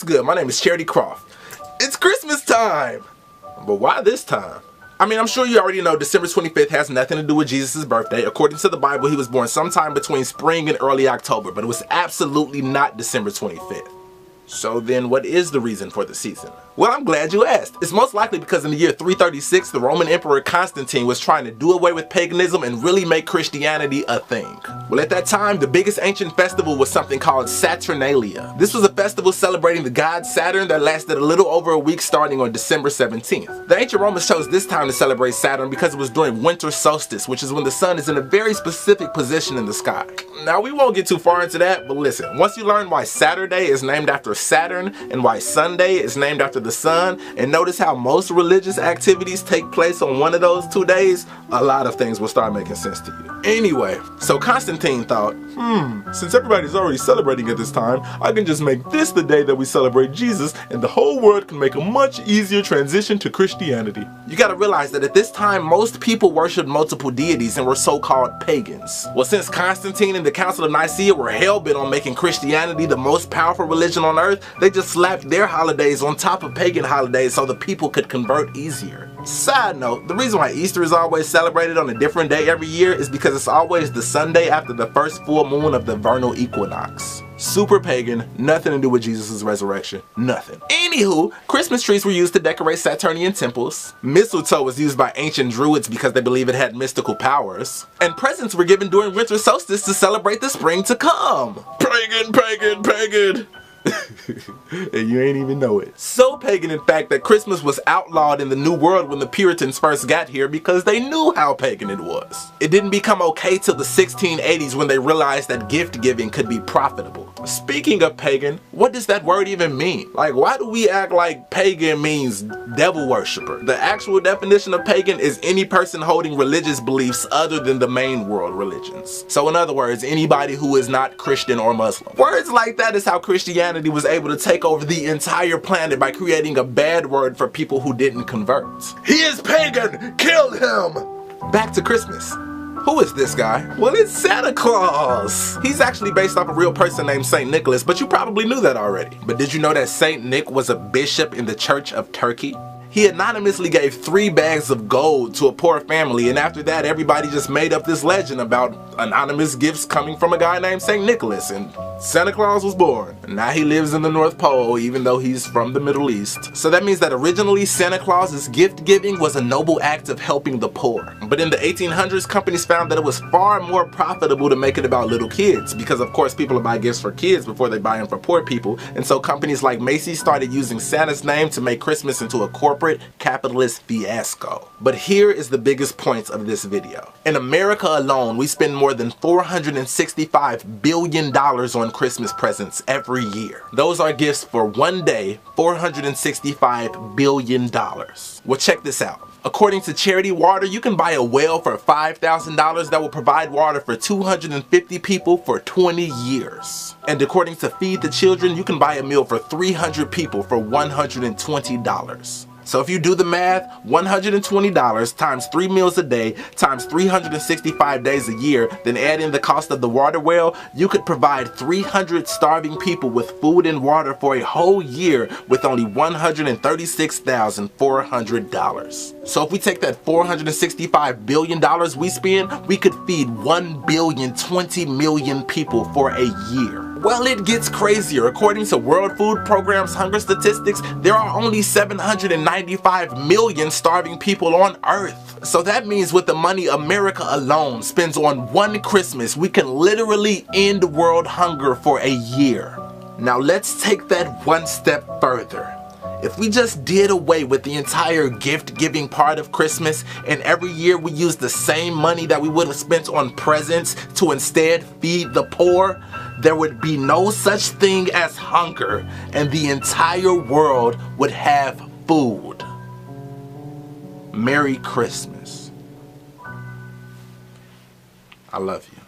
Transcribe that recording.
What's good? My name is Charity Croft. It's Christmas time! But why this time? I mean, I'm sure you already know December 25th has nothing to do with Jesus' birthday. According to the Bible, he was born sometime between spring and early October, but it was absolutely not December 25th. So then what is the reason for the season? Well, I'm glad you asked. It's most likely because in the year 336, the Roman Emperor Constantine was trying to do away with paganism and really make Christianity a thing. Well, at that time, the biggest ancient festival was something called Saturnalia. This was a festival celebrating the god Saturn that lasted a little over a week starting on December 17th. The ancient Romans chose this time to celebrate Saturn because it was during winter solstice, which is when the sun is in a very specific position in the sky. Now, we won't get too far into that, but listen, once you learn why Saturday is named after Saturn and why Sunday is named after the sun, and notice how most religious activities take place on one of those 2 days, a lot of things will start making sense to you. Anyway, so Constantine thought, since everybody's already celebrating at this time, I can just make this the day that we celebrate Jesus, and the whole world can make a much easier transition to Christianity. You gotta realize that at this time, most people worshipped multiple deities and were so-called pagans. Well, since Constantine and the Council of Nicaea were hell-bent on making Christianity the most powerful religion on earth, they just slapped their holidays on top of pagan holidays so the people could convert easier. Side note, the reason why Easter is always celebrated on a different day every year is because it's always the Sunday after the first full moon of the vernal equinox. Super pagan, nothing to do with Jesus' resurrection, nothing. Anywho, Christmas trees were used to decorate Saturnian temples, mistletoe was used by ancient druids because they believe it had mystical powers, and presents were given during winter solstice to celebrate the spring to come. Pagan, pagan, pagan! And you ain't even know it. So pagan, in fact, that Christmas was outlawed in the New World when the Puritans first got here because they knew how pagan it was. It didn't become okay till the 1680s when they realized that gift giving could be profitable. Speaking of pagan, what does that word even mean? Like, why do we act like pagan means devil worshiper? The actual definition of pagan is any person holding religious beliefs other than the main world religions. So in other words, anybody who is not Christian or Muslim. Words like that is how Christianity was able to take over the entire planet by creating a bad word for people who didn't convert. He is pagan! Kill him! Back to Christmas. Who is this guy? Well, it's Santa Claus. He's actually based off a real person named Saint Nicholas, but you probably knew that already. But did you know that Saint Nick was a bishop in the Church of Turkey? He anonymously gave 3 bags of gold to a poor family, and after that everybody just made up this legend about anonymous gifts coming from a guy named Saint Nicholas, and Santa Claus was born. And now he lives in the North Pole even though he's from the Middle East. So that means that originally Santa Claus's gift giving was a noble act of helping the poor. But in the 1800s, companies found that it was far more profitable to make it about little kids, because of course people buy gifts for kids before they buy them for poor people, and so companies like Macy's started using Santa's name to make Christmas into a corporate capitalist fiasco. But here is the biggest point of this video. In America alone, we spend more than $465 billion on Christmas presents every year. Those are gifts for one day, $465 billion. Well, check this out. According to Charity Water, you can buy a well for $5,000 that will provide water for 250 people for 20 years. And according to Feed the Children, you can buy a meal for 300 people for $120. So if you do the math, $120 times 3 meals a day times 365 days a year, then add in the cost of the water well, you could provide 300 starving people with food and water for a whole year with only $136,400. So if we take that $465 billion we spend, we could feed 1,020,000,000 people for a year. Well, it gets crazier. According to World Food Program's hunger statistics, there are only 795 million starving people on Earth. So that means with the money America alone spends on one Christmas, we can literally end world hunger for a year. Now let's take that one step further. If we just did away with the entire gift-giving part of Christmas, and every year we use the same money that we would have spent on presents to instead feed the poor, there would be no such thing as hunger, and the entire world would have food. Merry Christmas. I love you.